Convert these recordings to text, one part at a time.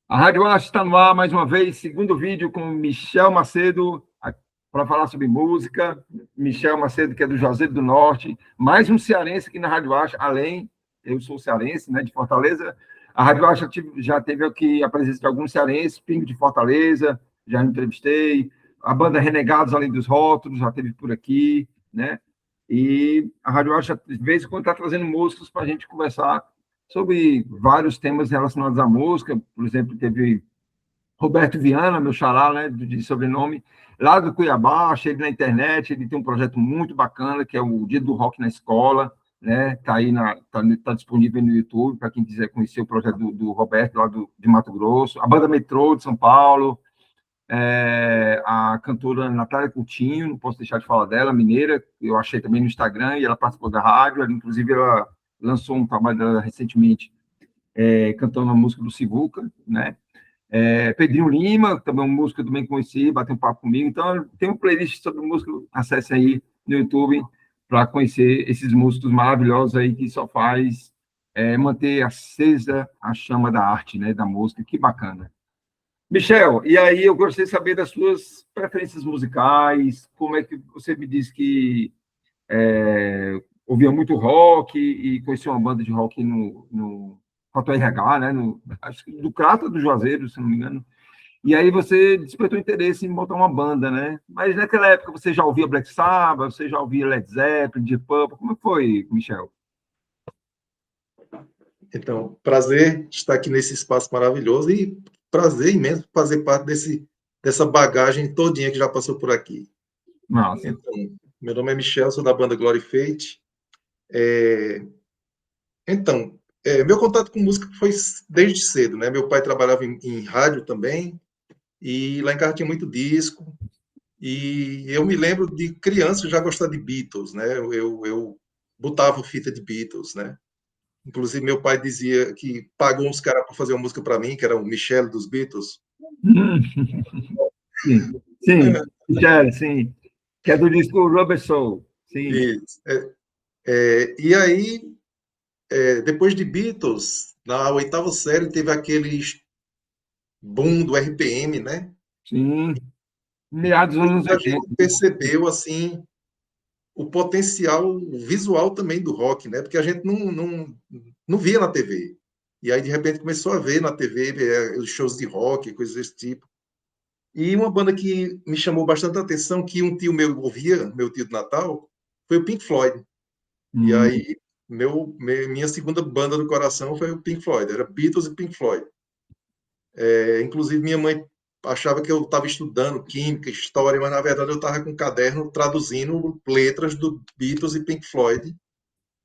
A Rádio Arte está no ar mais uma vez, segundo vídeo com Michel Macedo, para falar sobre música. Michel Macedo, que é do Juazeiro do Norte, mais um cearense aqui na Rádio Arte, além, eu sou cearense, né, de Fortaleza. A Rádio Arte já teve aqui a presença de alguns cearenses, Pingo de Fortaleza, já entrevistei. A banda Renegados Além dos Rótulos já teve por aqui, né? E a Rádio Arte, de vez em quando, está trazendo músicos para a gente conversar sobre vários temas relacionados à música. Por exemplo, teve Roberto Viana, meu xará, né, de sobrenome, lá do Cuiabá, achei ele na internet. Ele tem um projeto muito bacana, que é o Dia do Rock na Escola, né? Tá disponível no YouTube, para quem quiser conhecer o projeto do Roberto, lá de Mato Grosso. A banda Metrô, de São Paulo, a cantora Natália Coutinho, não posso deixar de falar dela, mineira, eu achei também no Instagram, e ela participou da rádio. Inclusive, ela lançou um trabalho dela recentemente, cantando a música do Sivuca, né? Pedrinho Lima, também um músico que eu também conheci, bateu um papo comigo. Então, tem um playlist sobre música, acesse aí no YouTube para conhecer esses músicos maravilhosos aí que só faz manter acesa a chama da arte, né, da música. Que bacana. Michel, e aí eu gostaria de saber das suas preferências musicais. Como é que você me disse que ouvia muito rock e conhecia uma banda de rock no Fato RH, né? Acho que do Crato do Juazeiro, se não me engano. E aí você despertou interesse em montar uma banda, né? Mas naquela época você já ouvia Black Sabbath, você já ouvia Led Zeppelin, Deep Purple. Como foi, Michel? Então, prazer estar aqui nesse espaço maravilhoso e prazer imenso fazer parte dessa bagagem todinha que já passou por aqui. Nossa. Então, meu nome é Michel, sou da banda Glory Fate. Meu contato com música foi desde cedo, né? Meu pai trabalhava em rádio também, e lá em casa tinha muito disco, e eu me lembro de criança já gostar de Beatles, né? Eu botava fita de Beatles, né? Inclusive, meu pai dizia que pagou uns caras para fazer uma música para mim, que era o Michel dos Beatles. Sim, sim, Michel, sim. Que é do disco Rubber Soul. Sim. Isso. E aí, depois de Beatles, na oitava série, teve aquele boom do RPM, né? Sim. Meados dos anos A gente 80. percebeu, assim, o potencial visual também do rock, né? Porque a gente não via na TV. E aí, de repente, começou a ver na TV os shows de rock, coisas desse tipo. E uma banda que me chamou bastante atenção, que um tio meu ouvia, meu tio do Natal, foi o Pink Floyd. E Hum. aí, minha segunda banda do coração foi o Pink Floyd, era Beatles e Pink Floyd. Inclusive, minha mãe achava que eu estava estudando química, história, mas na verdade eu estava com um caderno traduzindo letras do Beatles e Pink Floyd,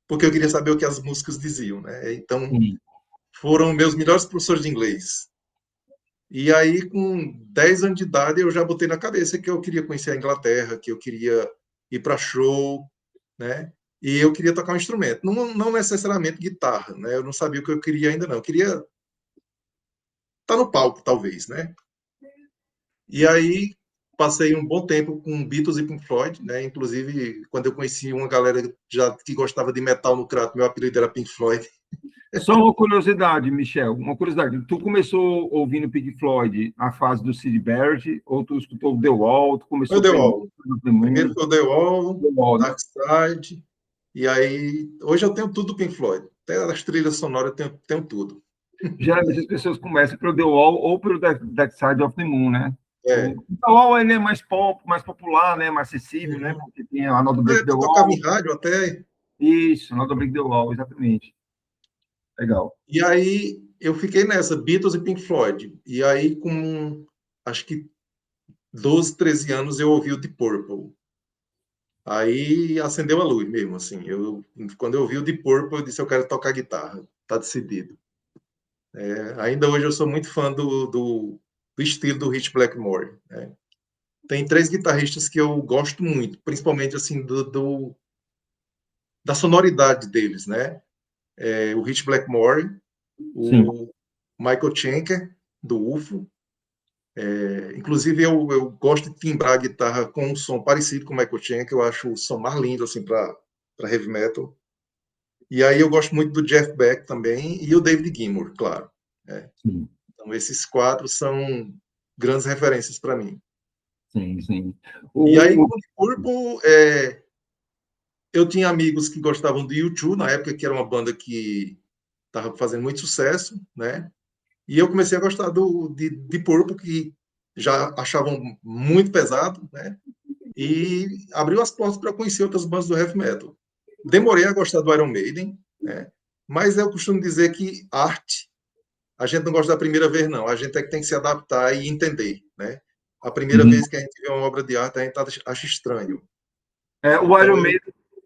porque eu queria saber o que as músicas diziam, né? Então, Sim. foram meus melhores professores de inglês. E aí, com 10 anos de idade, eu já botei na cabeça que eu queria conhecer a Inglaterra, que eu queria ir para show, né? E eu queria tocar um instrumento. Não necessariamente guitarra, né? Eu não sabia o que eu queria ainda, não. Eu queria estar no palco, talvez, né? E aí, passei um bom tempo com Beatles e Pink Floyd, né? Inclusive, quando eu conheci uma galera já que gostava de metal no Crato, meu apelido era Pink Floyd. Só uma curiosidade, Michel, uma curiosidade. Tu começou ouvindo Pink Floyd na fase do Sid Barrett, ou tu escutou The Wall, tu Foi o começou The pelo Wall. The Primeiro Moon, foi o The Wall, The Wall, né? Dark Side, e aí, hoje eu tenho tudo do Pink Floyd. Até as trilhas sonoras eu tenho tudo. Geralmente as pessoas começam pelo The Wall ou pelo Dark Side of the Moon, né? É. O The Wall ele é mais pop, mais popular, né? Mais acessível, né? Uhum. Porque tem a Another Brick É, the tu tocava Wall. em rádio até. Isso, Another Brick the Wall, exatamente. Legal. E aí eu fiquei nessa, Beatles e Pink Floyd. E aí, com acho que 12, 13 anos, eu ouvi o Deep Purple. Aí acendeu a luz mesmo, assim. Quando eu ouvi o Deep Purple, eu disse, eu quero tocar guitarra. Tá decidido. Ainda hoje eu sou muito fã do estilo do Rich Blackmore, né? Tem três guitarristas que eu gosto muito, principalmente assim da sonoridade deles, né? O Rich Blackmore, Sim. o Michael Schenker, do UFO. Inclusive, eu gosto de timbrar a guitarra com um som parecido com o Michael Schenker, eu acho o som mais lindo assim, para heavy metal. E aí eu gosto muito do Jeff Beck também e o David Gilmour, claro. Sim. Então, esses 4 são grandes referências para mim. Sim, sim. E aí, O, com o Purple, eu tinha amigos que gostavam do U2, na época que era uma banda que estava fazendo muito sucesso, né? E eu comecei a gostar de Purple, que já achavam muito pesado, né? E abriu as portas para conhecer outras bandas do heavy metal. Demorei a gostar do Iron Maiden, né? Mas eu costumo dizer que arte, a gente não gosta da primeira vez, não. A gente é que tem que se adaptar e entender, né? A primeira uhum. vez que a gente vê uma obra de arte, a gente acha estranho. O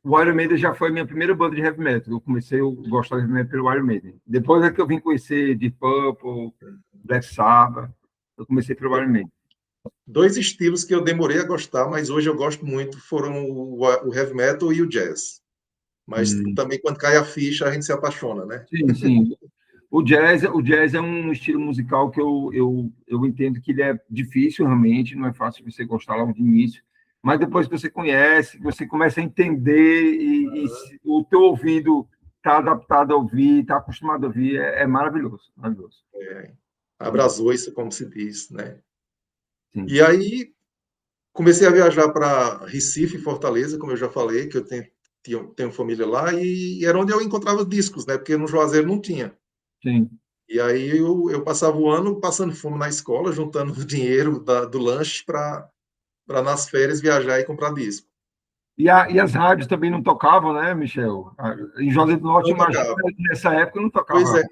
Então, Iron Maiden já foi a minha primeira banda de heavy metal. Eu comecei a gostar de heavy metal pelo Iron Maiden. Depois é que eu vim conhecer Deep Purple, Black Sabbath. Eu comecei pelo Iron Maiden. 2 estilos que eu demorei a gostar, mas hoje eu gosto muito, foram o heavy metal e o jazz. Mas Hum. também, quando cai a ficha, a gente se apaixona, né? Sim, sim. O jazz é um estilo musical que eu entendo que ele é difícil realmente, não é fácil você gostar logo de início, mas depois que você conhece, você começa a entender o teu ouvido está adaptado a ouvir, está acostumado a ouvir, é maravilhoso, maravilhoso. Abrasou isso, como se diz, né? Sim, E aí, comecei a viajar para Recife e Fortaleza, como eu já falei, que eu tenho família lá, e era onde eu encontrava discos, né? Porque no Juazeiro não tinha. sim. E aí eu passava o ano passando fome na escola, juntando o dinheiro do lanche para nas férias viajar e comprar disco. E as rádios também não tocavam, né, Michel? Em José do Norte, Não imagina, tocava. nessa época não Pois tocava. é.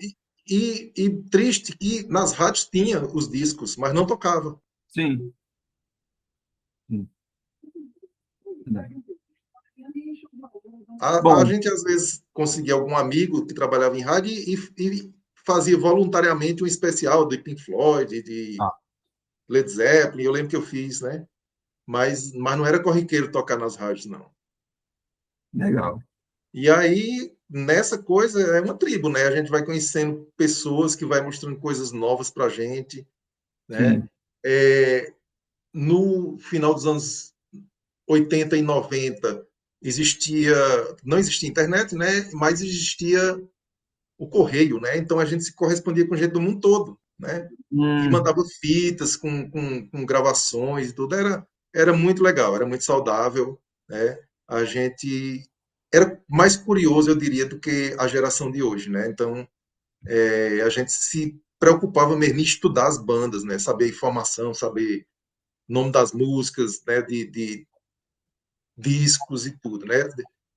E triste que nas rádios tinha os discos, mas não tocava. Sim, sim. A Bom, gente às vezes conseguia algum amigo que trabalhava em rádio e fazia voluntariamente um especial de Pink Floyd, de ah, Led Zeppelin. Eu lembro que eu fiz, né? Mas não era corriqueiro tocar nas rádios, não. legal. E aí, nessa coisa, é uma tribo, né? A gente vai conhecendo pessoas que vai mostrando coisas novas pra gente, né? Sim. É, no final dos anos 80 e 90 existia, não existia internet, né? Mas existia o correio, né? Então a gente se correspondia com gente do mundo todo, né? E Hum, mandava fitas com gravações e tudo. Era muito legal, era muito saudável, né? A gente era mais curioso, eu diria, do que a geração de hoje, né? Então a gente se preocupava mesmo em estudar as bandas, né? Saber informação, saber nome das músicas, né? De discos e tudo, né?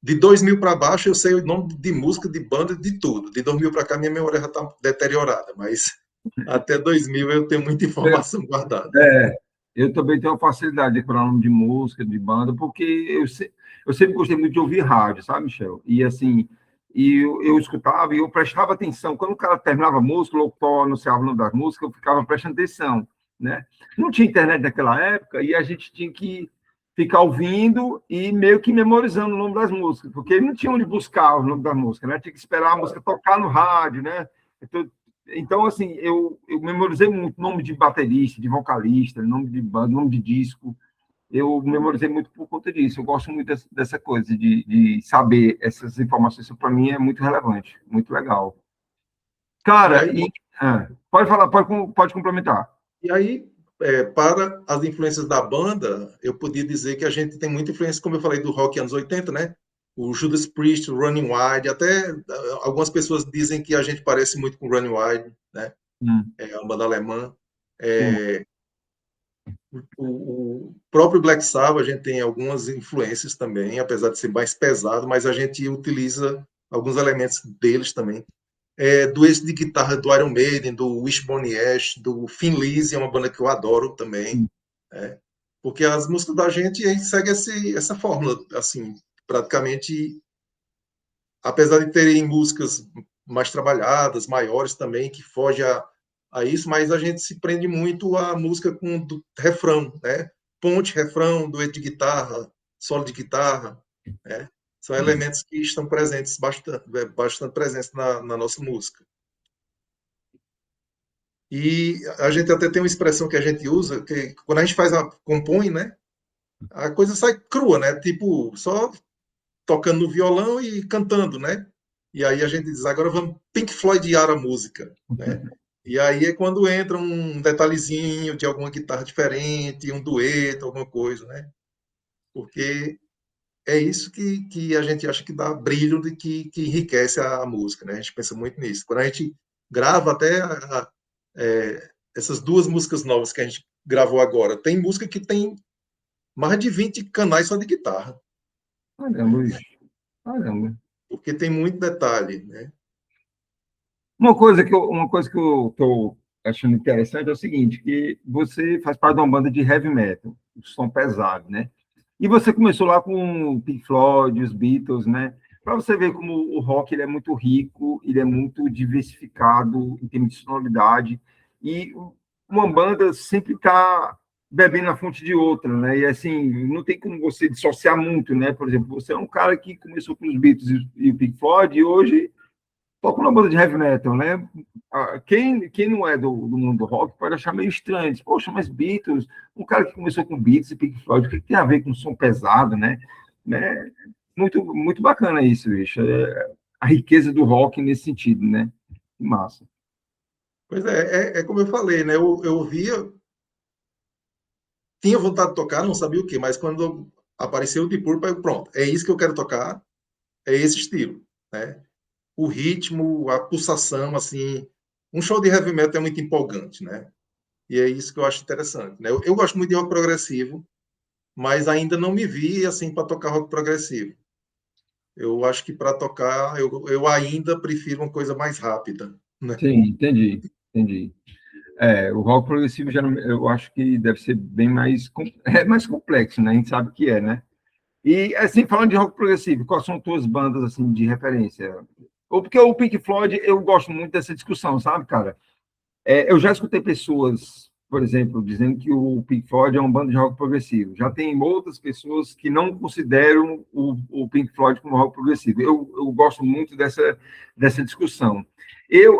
De 2000 para baixo eu sei o nome de música, de banda, de tudo. De 2000 para cá minha memória já está deteriorada, mas até 2000 eu tenho muita informação guardada. é, eu também tenho uma facilidade de decorar nome de música, de banda, porque eu sempre gostei muito de ouvir rádio, sabe, Michel? E assim, eu escutava e eu prestava atenção. Quando o cara terminava a música, o locutor anunciava o nome das músicas, eu ficava prestando atenção, né? Não tinha internet naquela época e a gente tinha que ficar ouvindo e meio que memorizando o nome das músicas, porque não tinha onde buscar o nome da música, né? Tinha que esperar a música tocar no rádio, né? Então, assim, eu memorizei muito nome de baterista, de vocalista, nome de banda, nome de disco. Eu memorizei muito por conta disso. Eu gosto muito dessa coisa, de saber essas informações. Isso, para mim, é muito relevante, muito legal. E Cara, aí, pode falar, pode complementar. e aí para as influências da banda, eu podia dizer que a gente tem muita influência, como eu falei, do rock anos 80, né? O Judas Priest, o Running Wild, até algumas pessoas dizem que a gente parece muito com o Running Wild, né? É uma banda alemã. Sim, O próprio Black Sabbath, a gente tem algumas influências também, apesar de ser mais pesado, mas a gente utiliza alguns elementos deles também. Do esse de guitarra do Iron Maiden, do Wishbone Ash, do Thin Lizzy, é uma banda que eu adoro também, sim, né? Porque as músicas da gente segue essa fórmula, assim, praticamente, apesar de terem músicas mais trabalhadas, maiores também, que fogem a isso, mas a gente se prende muito à música com do refrão, né? Ponte, refrão, dueto de guitarra, solo de guitarra, né? São sim. elementos que estão presentes, bastante presentes na nossa música. E a gente até tem uma expressão que a gente usa, que quando a gente compõe, né? A coisa sai crua, né? Tipo, só tocando no violão e cantando, né? E aí a gente diz, agora vamos Pink Floydear a música, né? E aí é quando entra um detalhezinho de alguma guitarra diferente, um dueto, alguma coisa, né? Porque é isso que a gente acha que dá brilho, de que enriquece a música, né? A gente pensa muito nisso. Quando a gente grava até essas duas músicas novas que a gente gravou agora, tem música que tem mais de 20 canais só de guitarra, Caramba, né? bicho. Caramba. Porque tem muito detalhe, né? Uma coisa que eu achando interessante é o seguinte, que você faz parte de uma banda de heavy metal, um som pesado, né? E você começou lá com o Pink Floyd, os Beatles, né? Para você ver como o rock ele é muito rico, ele é muito diversificado em termos de sonoridade, e uma banda sempre está bebendo na fonte de outra, né? E assim, não tem como você dissociar muito, né? Por exemplo, você é um cara que começou com os Beatles e o Pink Floyd, e hoje toca uma banda de heavy metal, né? Quem não é do mundo do rock pode achar meio estranho. Diz, poxa, mas Beatles, um cara que começou com Beatles e Pink Floyd, o que tem a ver com som pesado, né? Muito, muito bacana isso, bicho. A riqueza do rock nesse sentido, né? Que massa. Pois é como eu falei, né? Eu ouvia, tinha vontade de tocar, não sabia o quê, mas quando apareceu o Deep Purple, eu, pronto, é isso que eu quero tocar, é esse estilo, né? O ritmo, a pulsação, assim, um show de heavy metal é muito empolgante, né? E é isso que eu acho interessante, né? Eu gosto muito de rock progressivo, mas ainda não me vi assim para tocar rock progressivo. Eu acho que para tocar eu ainda prefiro uma coisa mais rápida, né? Sim, entendi, entendi. O rock progressivo eu acho que deve ser bem mais complexo, né? A gente sabe que é, né? E, assim, falando de rock progressivo, quais são as tuas bandas, assim, de referência? Ou porque o Pink Floyd, eu gosto muito dessa discussão, sabe, cara? Eu já escutei pessoas, por exemplo, dizendo que o Pink Floyd é uma banda de rock progressivo. Já tem outras pessoas que não consideram o Pink Floyd como rock progressivo. Eu gosto muito dessa discussão.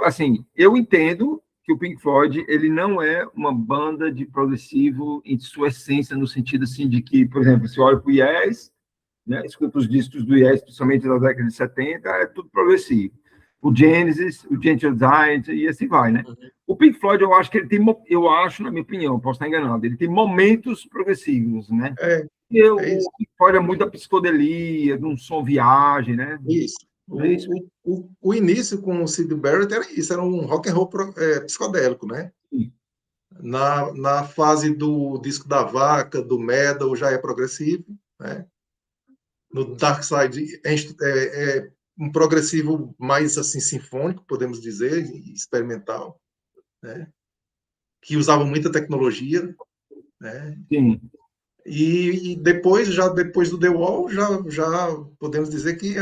Assim, eu entendo que o Pink Floyd ele não é uma banda de progressivo em sua essência, no sentido assim de que, por exemplo, se olha para o Yes, né? Escuta os discos do Yes, principalmente da década de 70, é tudo progressivo. O Genesis, o Gentle Giant, e assim vai, né? O Pink Floyd, eu acho que ele tem, eu acho, na minha opinião, posso estar enganado, ele tem momentos progressivos, né? É, E é o isso. Pink Floyd é muito da psicodelia, de um som viagem, né? Isso. É isso? O início com o Sid Barrett era isso, era um rock and roll psicodélico, né? Na fase do disco da Vaca, do Metal, já é progressivo, né? No Dark Side é um progressivo mais assim sinfônico, podemos dizer, experimental, né? Que usava muita tecnologia, né? Sim. E depois, já depois do The Wall, já podemos dizer que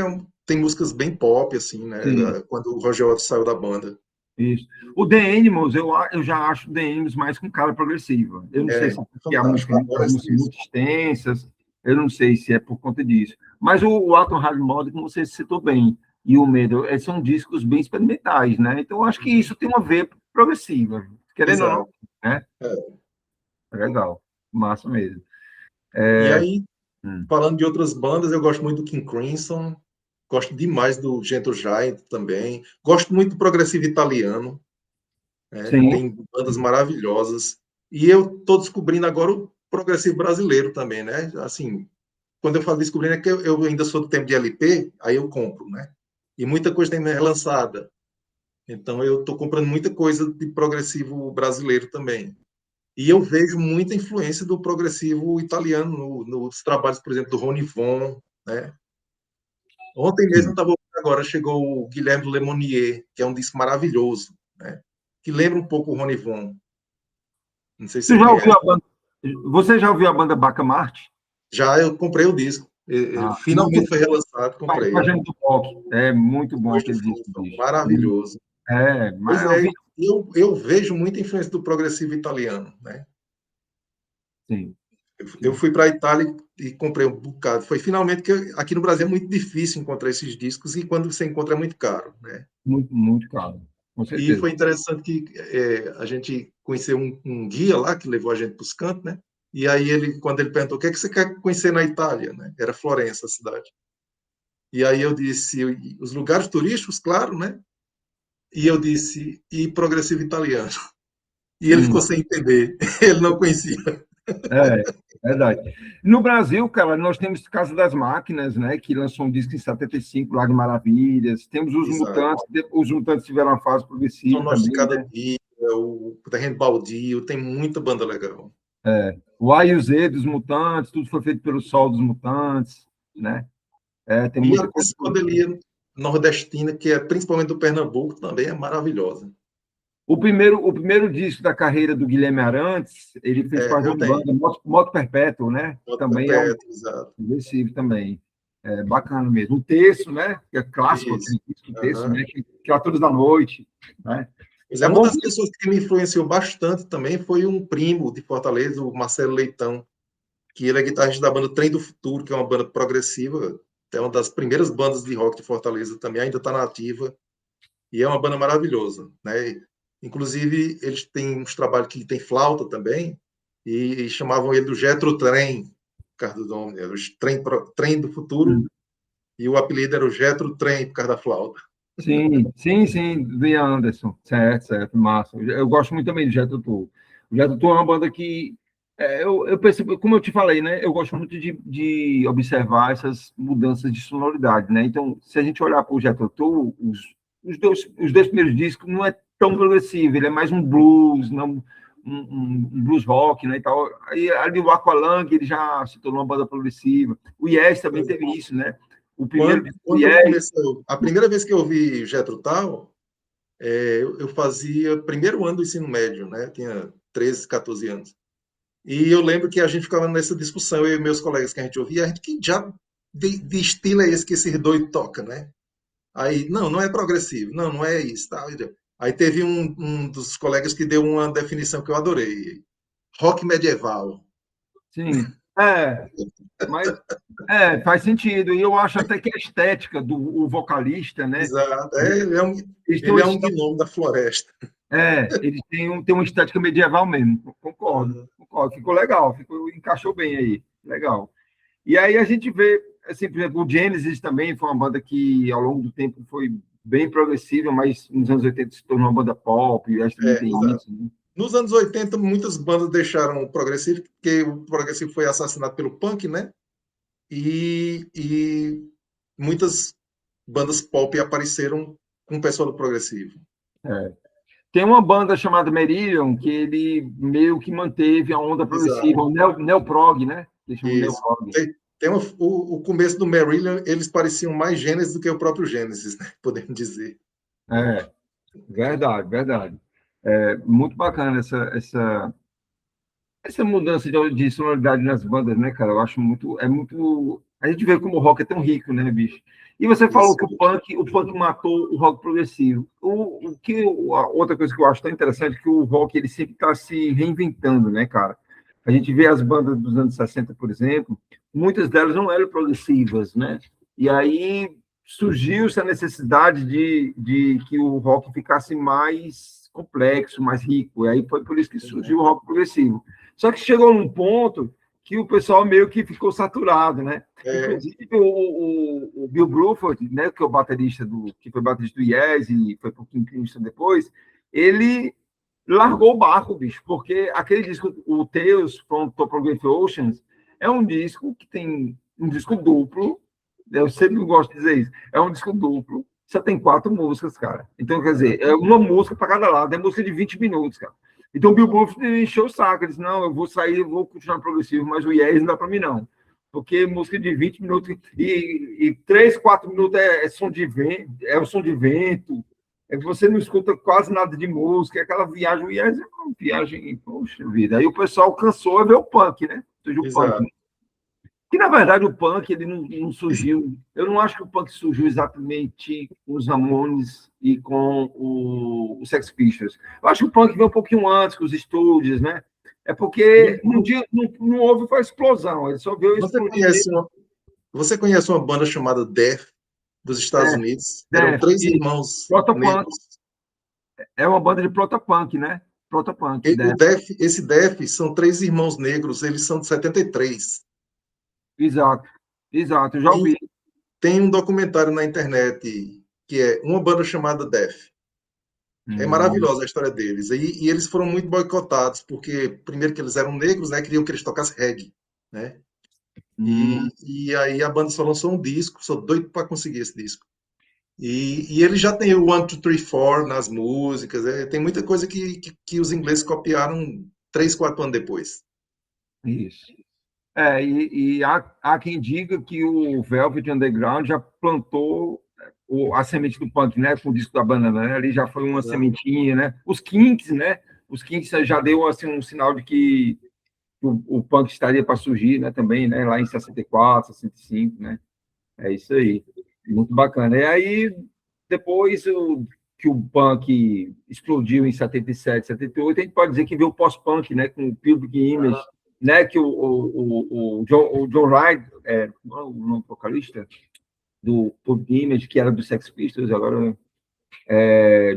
tem músicas bem pop, assim, né? Sim. Quando o Roger Waters saiu da banda. Isso. O The Animals, eu já acho o The Animals mais com cara progressiva. Eu não sei É se é porque fantástico, adoro as esse músicas disco. muito extensas, eu não sei se é por conta disso. Mas o Atom Hard Mode, como você citou bem, e o Medo, são discos bem experimentais, né? Então, eu acho que Uhum. isso tem uma veia progressiva, querendo ou não, Exato. né? É. É legal, massa mesmo. E aí, Hum. falando de outras bandas, eu gosto muito do King Crimson, gosto demais do Gentle Giant também, gosto muito do progressivo italiano, né? Sim, Tem bandas maravilhosas. E eu estou descobrindo agora o progressivo brasileiro também, né? Assim, quando eu falo descobrindo é que eu ainda sou do tempo de LP, aí eu compro, né? E muita coisa tem relançada. Então eu estou comprando muita coisa de progressivo brasileiro também. E eu vejo muita influência do progressivo italiano nos trabalhos, por exemplo, do Rony Von, né? Ontem mesmo eu sim. estava ouvindo, agora chegou o Guilherme Lemonnier, que é um disco maravilhoso, né? Que lembra um pouco o Rony Von. Não sei se Tu você já ouviu conhece. a banda? Você já ouviu a banda Bacamarte? Já eu comprei o disco. Ah, muito Finalmente foi relançado, comprei. página do rock. É muito bom Depois do aquele disco, Flintstone, bicho. maravilhoso. Mas Pois eu é, vi. eu vejo muita influência do progressivo italiano, né? Sim, Eu sim. fui para a Itália e comprei um bocado. Foi finalmente que aqui no Brasil é muito difícil encontrar esses discos e quando você encontra é muito caro, né? Muito, muito caro. Com E certeza. foi interessante que a gente conheceu um guia lá que levou a gente para os cantos, né? E aí ele, quando ele perguntou o que é que você quer conhecer na Itália, né? Era Florença a cidade. E aí eu disse os lugares turísticos, claro, né? E eu disse, e progressivo italiano. E ele ficou Sim, sem entender. Ele não conhecia. é, verdade. No Brasil, cara, nós temos Casa das Máquinas, né, que lançou um disco em 75, lá de Maravilhas. Temos Exato. Os Mutantes tiveram uma fase progressiva Nós de também, cada né? dia, o Terreno Baldio, tem muita banda legal. O A e o Z dos Mutantes, tudo foi feito pelo Sol dos Mutantes, né? Tem E muita a coisa. psicodelia nordestina, que é principalmente do Pernambuco, também é maravilhosa. O primeiro disco da carreira do Guilherme Arantes, ele fez É, parte de eu uma tenho. banda, Moto Perpétuo, né? Moto Também é um Perpétuo, exato. progressivo também. É bacana mesmo. O Terço, né? Que é clássico, Isso. aquele disco, o Terço, Aham. né? Que é Atores da Noite, né? Pois é, É uma bom. das pessoas que me influenciou bastante também foi um primo de Fortaleza, o Marcelo Leitão, que ele é guitarrista da banda Trem do Futuro, que é uma banda progressiva, é uma das primeiras bandas de rock de Fortaleza também, ainda está na ativa, e é uma banda maravilhosa, né? Inclusive, eles têm uns trabalhos que tem flauta também, e chamavam ele do Jetro Trem, por causa do nome, era o Trem do Futuro, e o apelido era o Jetro Trem, por causa da flauta. Sim, sim, sim, do Ian Anderson. Certo, certo, massa. Eu gosto muito também do Jethro Tull. O Jethro Tull é uma banda que eu percebo, como eu te falei, né? Eu gosto muito de observar essas mudanças de sonoridade, né? Então, se a gente olhar para o Jethro Tull, os dois primeiros discos não é tão progressivo, ele é mais um blues, não um blues rock, né? E tal. Aí ali o Aqualung, ele já se tornou uma banda progressiva. O Yes também teve isso, né? O primeiro disco do Quando Yes. começou, a primeira vez que eu vi Jethro Tull, eu fazia primeiro ano do ensino médio, né? Tinha 13, 14 anos. E eu lembro que a gente ficava nessa discussão, eu e meus colegas que a gente ouvia, a gente, que já de estilo é esse que esse doido toca, né? Aí, não, não é progressivo, não, não é isso. Tá? Aí teve um dos colegas que deu uma definição que eu adorei. Rock medieval. Sim, mas faz sentido. E eu acho até que a estética do o vocalista, né? Exato. Eles têm Ele uma, é um gnomo da floresta. eles têm uma estética medieval mesmo. Concordo, Uhum. concordo. Ficou legal, encaixou bem aí. Legal. E aí a gente vê, assim, por exemplo, o Genesis também foi uma banda que ao longo do tempo foi bem progressiva, mas nos anos 80 se tornou uma banda pop, e acho que também tem Exato. isso, né? Nos anos 80, muitas bandas deixaram o progressivo, porque o progressivo foi assassinado pelo punk, né? E muitas bandas pop apareceram com o pessoal do progressivo. É. Tem uma banda chamada Merillion que ele meio que manteve a onda progressiva, Exato. o neoprog, né? Eles chamam de Isso. neoprog. O começo do Marillion, eles pareciam mais Gênesis do que o próprio Gênesis, né? Podemos dizer. É, verdade, verdade. Muito bacana essa mudança de sonoridade nas bandas, né, cara? Eu acho muito. A gente vê como o rock é tão rico, né, bicho? E você falou Isso. que o punk matou o rock progressivo. A outra coisa que eu acho tão interessante é que o rock ele sempre está se reinventando, né, cara? A gente vê as bandas dos anos 60, por exemplo, muitas delas não eram progressivas, né? E aí surgiu essa necessidade de que o rock ficasse mais complexo, mais rico. E aí foi por isso que surgiu o rock progressivo. Só que chegou num ponto que o pessoal meio que ficou saturado, né? É, Inclusive o Bill Bruford, né, que é o baterista que foi baterista do Yes e foi pro King Crimson depois, ele largou o barco, bicho, porque aquele disco, o Tales from Topographic Oceans, é um disco que tem um disco duplo, eu sempre gosto de dizer isso, é um disco duplo, só tem 4 músicas, cara. Então, quer dizer, é uma música para cada lado, é música de 20 minutos, cara. Então, o Bill Bruford encheu o saco, ele disse, não, eu vou sair, eu vou continuar progressivo, mas o Yes não dá para mim, não. Porque música de 20 minutos e 3, 4 minutos é som de vento, é o som de vento, você não escuta quase nada de música, aquela viagem, o Yes é uma viagem, poxa vida. Aí o pessoal cansou de ver o punk, né? Surgiu o punk. exato. Que, na verdade, o punk ele não surgiu. Eu não acho que o punk surgiu exatamente com os Ramones e com o Sex Pistols. Eu acho que o punk veio um pouquinho antes, com os Stooges, né? É porque um dia não houve uma explosão, ele só veio Você explodir conhece mesmo. uma, você conhece uma banda chamada Death, dos Estados É, Unidos? Eram Def, 3 irmãos Protopunk, negros. é uma banda de protopunk, né? Protopunk, Def. Esse Death são 3 irmãos negros, eles são de 73. Exato, exato, eu já Tem, ouvi. tem um documentário na internet que é uma banda chamada Death. É Hum, maravilhosa a história deles. E eles foram muito boicotados, porque, primeiro, que eles eram negros, né? Queriam que eles tocassem reggae, né? hum, E aí a banda só lançou um disco, sou doido para conseguir esse disco. E ele já tem o One, Two, Three, Four nas músicas, tem muita coisa que os ingleses copiaram 3, 4 anos depois. isso. E há quem diga que o Velvet Underground já plantou a semente do punk, né? Com o disco da banana, né? Ali já foi uma Exato. sementinha, né? Os Kinks, né? Os Kinks já deu assim, um sinal de que o punk estaria para surgir, né? Também, né? Lá em 64, 65, né? É isso aí. Muito bacana. E aí, depois que o punk explodiu em 77, 78, a gente pode dizer que veio o pós-punk, né? Com o Public Image, né? Que o John Lydon, o nome do vocalista do Public Image, que era do Sex Pistols, agora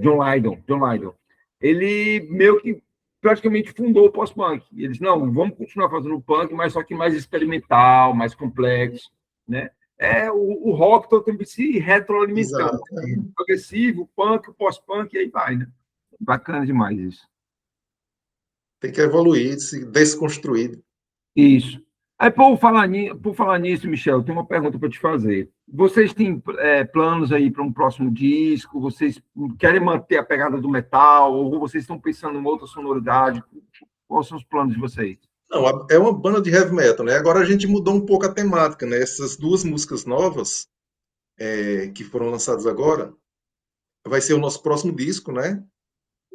John Lydon. Ele meio que praticamente fundou o pós-punk. Eles, não, vamos continuar fazendo punk, mas só que mais experimental, mais complexo, né? O rock totalmente se retroalimentando. Exato. O progressivo, o punk, o pós-punk, e aí vai, né? Bacana demais isso. Tem que evoluir, se desconstruir. Isso. Aí, por falar nisso, Michel, tem uma pergunta para te fazer. Vocês têm planos aí para um próximo disco? Vocês querem manter a pegada do metal? Ou vocês estão pensando em outra sonoridade? Quais são os planos de vocês? Não, é uma banda de heavy metal, né? Agora a gente mudou um pouco a temática, né? Essas duas músicas novas, que foram lançadas agora, vai ser o nosso próximo disco, né?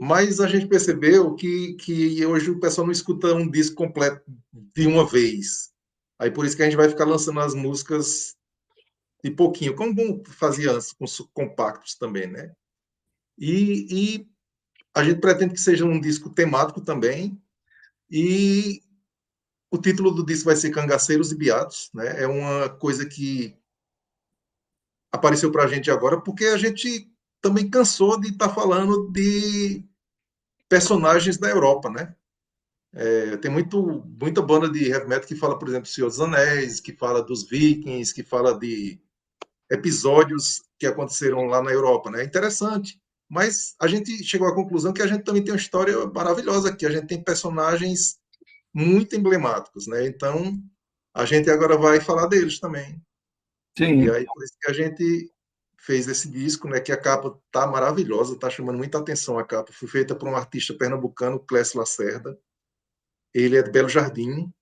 Mas a gente percebeu que hoje o pessoal não escuta um disco completo de uma vez. Aí por isso que a gente vai ficar lançando as músicas de pouquinho, como fazia antes, com compactos também, né? E a gente pretende que seja um disco temático também. E o título do disco vai ser Cangaceiros e Beatos, né? É uma coisa que apareceu para a gente agora, porque a gente também cansou de estar falando de personagens da Europa, né? Tem muita banda de heavy metal que fala, por exemplo, Senhor dos Anéis, que fala dos Vikings, que fala de episódios que aconteceram lá na Europa, né? É interessante. Mas a gente chegou à conclusão que a gente também tem uma história maravilhosa aqui. A gente tem personagens muito emblemáticos, né? Então, a gente agora vai falar deles também. E Sim, aí, por isso que a gente fez esse disco, né? Que a capa tá maravilhosa, tá chamando muita atenção a capa. Foi feita por um artista pernambucano, Clécio Lacerda. Ele é de Belo Jardim.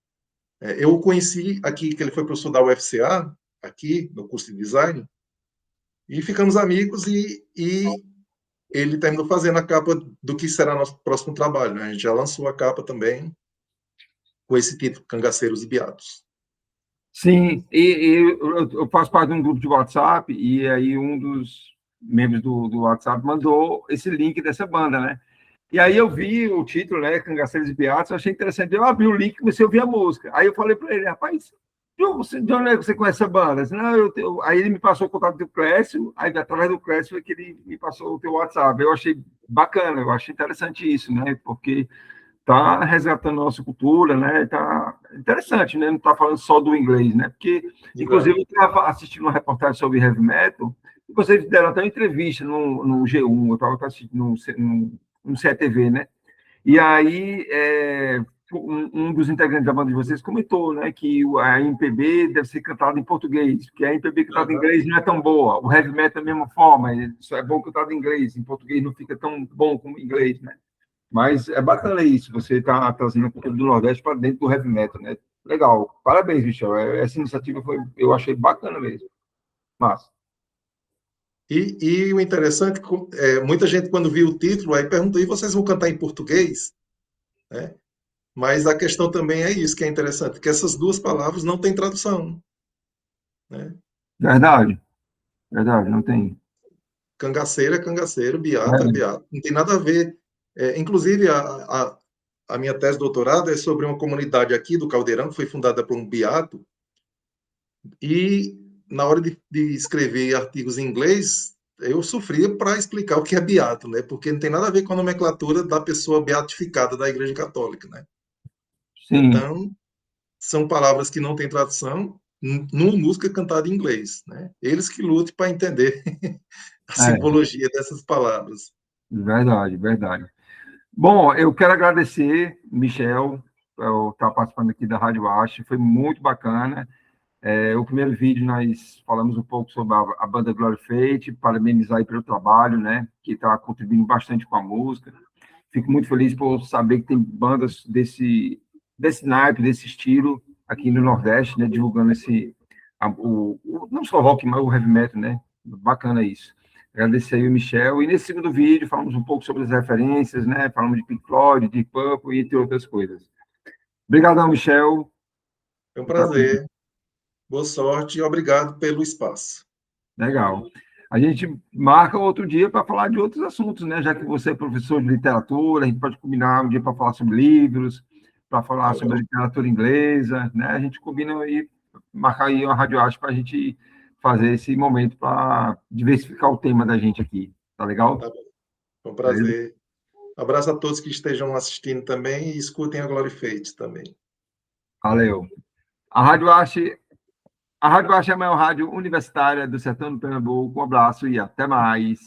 Eu o conheci aqui, que ele foi professor da UFCA, aqui, no curso de design, e ficamos amigos e ele terminou fazendo a capa do que será nosso próximo trabalho, né? A gente já lançou a capa também com esse título, Cangaceiros e Beatos. sim. Eu faço parte de um grupo de WhatsApp e aí um dos membros do WhatsApp mandou esse link dessa banda, né? E aí eu vi o título, né, Cangaceiros e Beatos, eu achei interessante. Eu abri o link e comecei a ouvir a música. Aí eu falei para ele, rapaz, de onde é que você conhece essa banda? Disse, não, aí ele me passou o contato do Clécio, aí através do Clécio foi que ele me passou o teu WhatsApp. Eu achei bacana, eu achei interessante isso, né? Porque tá resgatando a nossa cultura, né? Tá interessante, né? Não tá falando só do inglês, né? Porque, inclusive, Exato. eu estava assistindo uma reportagem sobre heavy metal, e vocês deram até uma entrevista no G1, eu estava assistindo no CTV, né? E aí, um dos integrantes da banda de vocês comentou, né, que a MPB deve ser cantada em português, porque a MPB cantada em Uhum. inglês não é tão boa, o heavy metal é da mesma forma, só é bom cantada em inglês, em português não fica tão bom como em inglês, né? Mas é bacana isso, você está trazendo a cultura do Nordeste para dentro do heavy metal, né? Legal. Parabéns, Michel. Essa iniciativa foi, eu achei bacana mesmo. Mas, E o interessante, muita gente quando viu o título aí perguntou, e vocês vão cantar em português? Né? Mas a questão também é isso que é interessante, que essas duas palavras não têm tradução. Né? verdade, verdade, não tem. Cangaceiro é cangaceiro, beato é É, beato. Não tem nada a ver. Inclusive, a minha tese de doutorado é sobre uma comunidade aqui do Caldeirão, que foi fundada por um beato, e na hora de escrever artigos em inglês, eu sofria para explicar o que é beato, né? Porque não tem nada a ver com a nomenclatura da pessoa beatificada da Igreja Católica, né? sim, Então, são palavras que não têm tradução numa música cantada em inglês, né? Eles que lutem para entender a é, simbologia dessas palavras. Verdade, verdade. Bom, eu quero agradecer, Michel, por estar participando aqui da Rádio Ache, foi muito bacana. O primeiro vídeo nós falamos um pouco sobre a banda Glory Fate, parabenizar aí pelo trabalho, né, que está contribuindo bastante com a música. Fico muito feliz por saber que tem bandas desse naipe, desse estilo, aqui no Nordeste, né, divulgando não só o rock, mas o heavy metal, né? Bacana isso. Agradecer aí o Michel. E nesse segundo vídeo falamos um pouco sobre as referências, né? Falamos de Pink Floyd, de Purple e entre outras coisas. Obrigadão, Michel. Foi um prazer. Boa sorte e obrigado pelo espaço. Legal. A gente marca outro dia para falar de outros assuntos, né? Já que você é professor de literatura, a gente pode combinar um dia para falar sobre livros, para falar Tá sobre bom, a literatura inglesa, né? A gente combina aí, marcar aí uma radioarte para a gente fazer esse momento para diversificar o tema da gente aqui. Tá legal? tá bom. Foi um Beleza? prazer. Abraço a todos que estejam assistindo também e escutem a Glory Fate também. Valeu. A Rádio Arte, a Rádio Arte é a maior rádio universitária do sertão do Pernambuco. Um abraço e até mais.